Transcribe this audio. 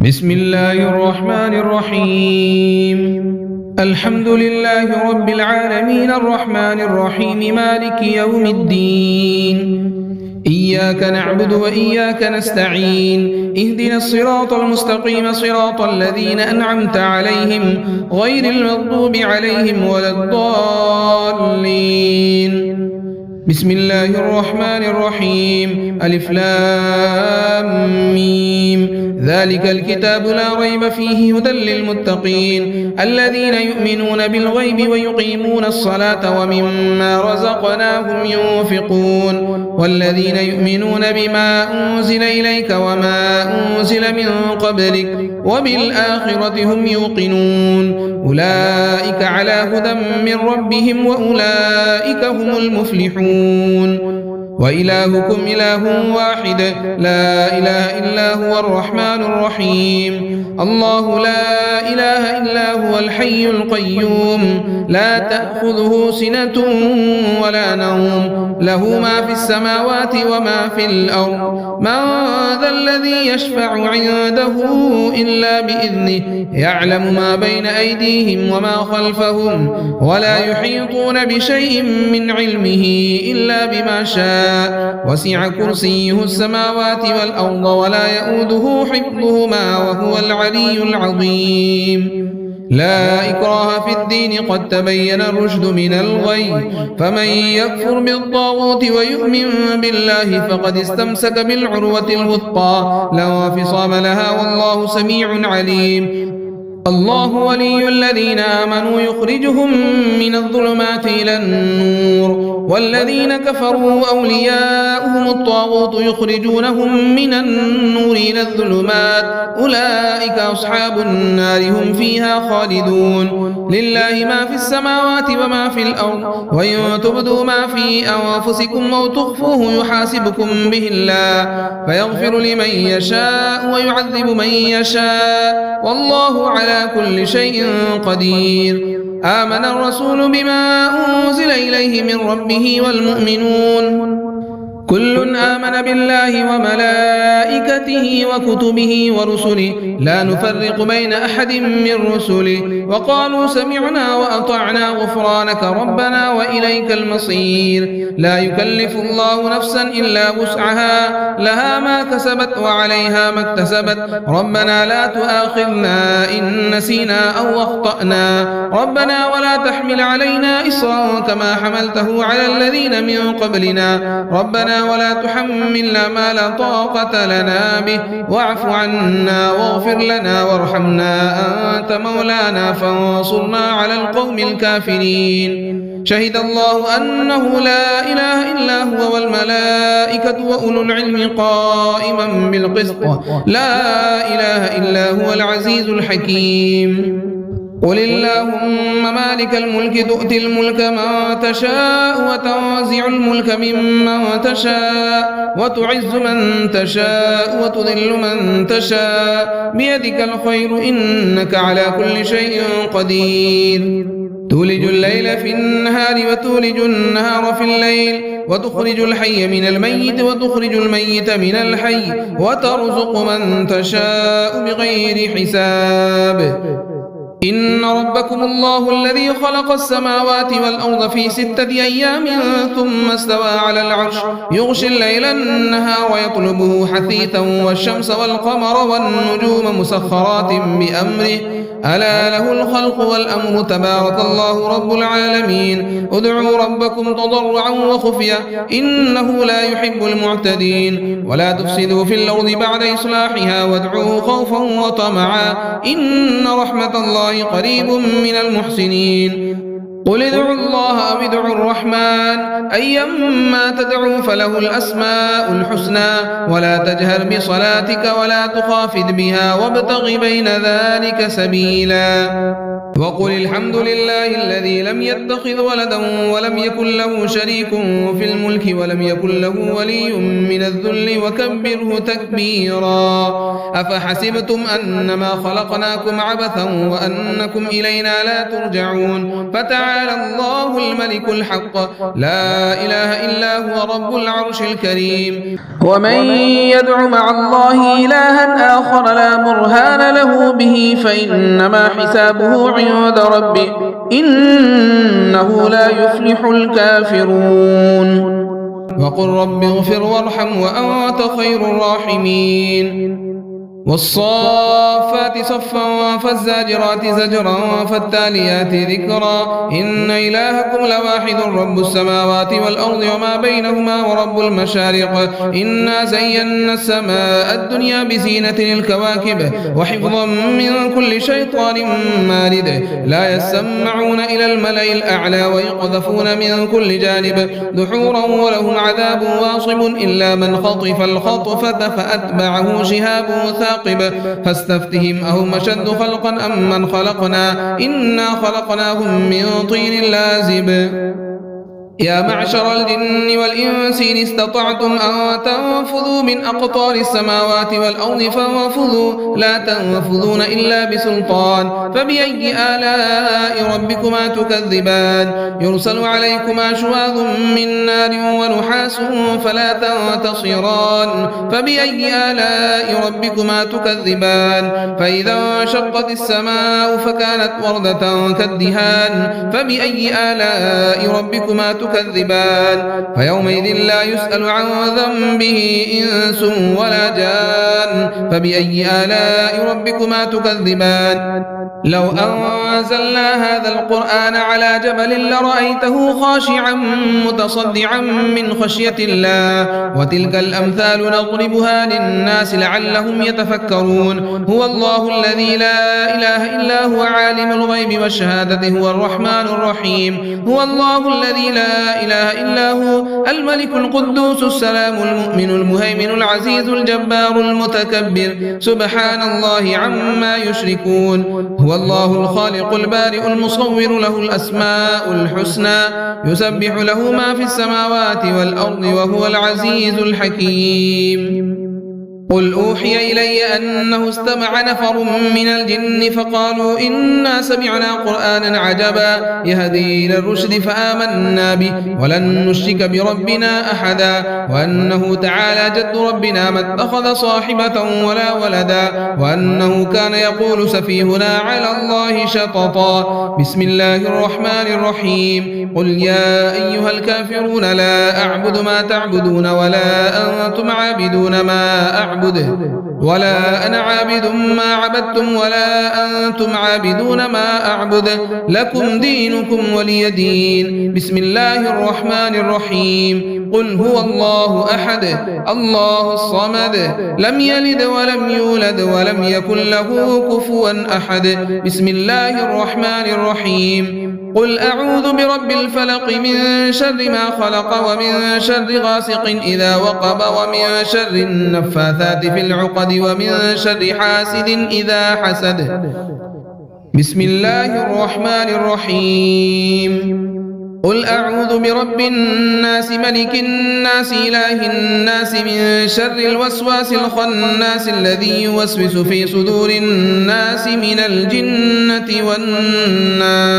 بسم الله الرحمن الرحيم. الحمد لله رب العالمين الرحمن الرحيم مالك يوم الدين. إياك نعبد وإياك نستعين. اهدنا الصراط المستقيم صراط الذين أنعمت عليهم غير المغضوب عليهم ولا الضالين. بسم الله الرحمن الرحيم. ألف لام ميم. ذلك الكتاب لا ريب فيه هدى للمتقين الذين يؤمنون بالغيب ويقيمون الصلاة ومما رزقناهم ينفقون والذين يؤمنون بما أنزل إليك وما أنزل من قبلك وبالآخرة هم يوقنون أولئك على هدى من ربهم وأولئك هم المفلحون. وإلهكم إله واحد لا إله إلا هو الرحمن الرحيم. الله لا إله إلا هو الحي القيوم لا تأخذه سنة ولا نوم له ما في السماوات وما في الأرض. من ذا الذي يشفع عنده إلا بإذنه يعلم ما بين أيديهم وما خلفهم ولا يحيطون بشيء من علمه إلا بما شاء وسع كرسيه السماوات والأرض ولا يؤوده حفظهما وهو العلي العظيم. لا إكراه في الدين قد تبين الرشد من الغي فمن يكفر بالطاغوت ويؤمن بالله فقد استمسك بالعروة الوثقى لا انفصام لها والله سميع عليم. الله ولي الذين آمنوا يخرجهم من الظلمات إلى النور والذين كفروا أولياؤهم الطاغوت يخرجونهم من النور إلى الظلمات أولئك أصحاب النار هم فيها خالدون. لله ما في السماوات وما في الأرض وإن تبدوا ما في أنفسكم أو تخفوه يحاسبكم به الله فيغفر لمن يشاء ويعذب من يشاء والله على كل شيء قدير. آمن الرسول بما أنزل إليه من ربه والمؤمنون كل آمن بالله وملائكته وكتبه ورسله لا نفرق بين أحد من رسله وقالوا سمعنا وأطعنا غفرانك ربنا وإليك المصير. لا يكلف الله نفسا إلا وسعها لها ما كسبت وعليها ما اكتسبت ربنا لا تؤاخذنا إن نسينا أو أخطأنا ربنا ولا تحمل علينا إصرا كما حملته على الذين من قبلنا ربنا ولا تحملنا ما لا طاقة لنا به واعف عنا واغفر لنا وارحمنا أنت مولانا فانصرنا على القوم الكافرين. شهد الله أنه لا إله إلا هو والملائكة وأولو العلم قائما بالقسط لا إله إلا هو العزيز الحكيم. قل اللهم مالك الملك تؤتي الملك من تشاء وتنزع الملك ممن تشاء وتعز من تشاء وتذل من تشاء بيدك الخير إنك على كل شيء قدير. تولج الليل في النهار وتولج النهار في الليل وتخرج الحي من الميت وتخرج الميت من الحي وترزق من تشاء بغير حساب. إن ربكم الله الذي خلق السماوات والأرض في 6 أيام ثم استوى على العرش يغشي الليل النهار ويطلبه حثيثا والشمس والقمر والنجوم مسخرات بأمره ألا له الخلق والأمر تبارك الله رب العالمين. ادعوا ربكم تضرعا وخفيا إنه لا يحب المعتدين ولا تفسدوا في الأرض بعد إصلاحها وادعوه خوفا وطمعا إن رحمة الله قريب من المحسنين. قل ادعوا الله أو ادعوا الرحمن أيما تدعوا فله الأسماء الحسنى ولا تجهر بصلاتك ولا تخافت بها وابتغ بين ذلك سبيلا. وقل الحمد لله الذي لم يتخذ ولدا ولم يكن له شريك في الملك ولم يكن له ولي من الذل وكبره تكبيرا. أفحسبتم أنما خلقناكم عبثا وأنكم إلينا لا ترجعون. فتعالى الله الملك الحق لا إله إلا هو رب العرش الكريم. ومن يدع مع الله إلها آخر لا برهان له به فإنما حسابه عند ربه إنه لا يفلح الكافرون. وقل رب اغفر وارحم وأنت خير الراحمين. والصافات صفا فالزاجرات زجرا فالتاليات ذكرا. إن إلهكم لواحد رب السماوات والأرض وما بينهما ورب المشارق. إنا زينا السماء الدنيا بزينة الكواكب وحفظا من كل شيطان مارد. لا يسمعون إلى الملأ الأعلى ويقذفون من كل جانب دحورا ولهم عذاب واصب إلا من خطف الخطفة فأتبعه شهاب ثاقب. فاستفتهم أهم أشد خلقا أم من خلقنا إنا خلقناهم من طين لازب. يا معشر الجن والإنس إن استطعتم أن تنفذوا من أقطار السماوات والأرض فانفذوا لا تنفذون إلا بسلطان. فبأي آلاء ربكما تكذبان. يرسل عليكما شواظ من نار ونحاس فلا تنتصران. فبأي آلاء ربكما تكذبان. فإذا انشقت السماء فكانت وردة كالدهان. فبأي آلاء ربكما تكذبان. فيومئذ لا يسأل عن ذنبه إنس ولا جان. فبأي آلاء ربكما تكذبان. لو أنزلنا هذا القرآن على جبل لرأيته خاشعا متصدعا من خشية الله. وتلك الأمثال نضربها للناس لعلهم يتفكرون. هو الله الذي لا إله إلا هو عالم الغيب والشهادة هو الرحمن الرحيم. هو الله الذي لا إله إلا هو الملك القدوس السلام المؤمن المهيمن العزيز الجبار المتكبر سبحان الله عما يشركون. هو الله الخالق البارئ المصور له الأسماء الحسنى يسبح له ما في السماوات والأرض وهو العزيز الحكيم. قل أوحي إلي أنه استمع نفر من الجن فقالوا إنا سمعنا قرآنا عجبا يهدي إلى الرشد فآمنا به ولن نشرك بربنا أحدا. وأنه تعالى جد ربنا ما اتخذ صاحبة ولا ولدا. وأنه كان يقول سفيهنا على الله شططا. بسم الله الرحمن الرحيم. قل يا أيها الكافرون لا أعبد ما تعبدون ولا أنتم عابدون ما أعبد ولا أنا عابد ما عبدتم ولا أنتم عابدون ما أعبد لكم دينكم ولي دين. بسم الله الرحمن الرحيم. قل هو الله أحد الله الصمد لم يلد ولم يولد ولم يكن له كفوا أحد. بسم الله الرحمن الرحيم. قل أعوذ برب الفلق من شر ما خلق ومن شر غاسق إذا وقب ومن شر النفاثات في العقد ومن شر حاسد إذا حسد. بسم الله الرحمن الرحيم. قل أعوذ برب الناس ملك الناس إله الناس من شر الوسواس الخناس الذي يوسوس في صدور الناس من الجنة والناس.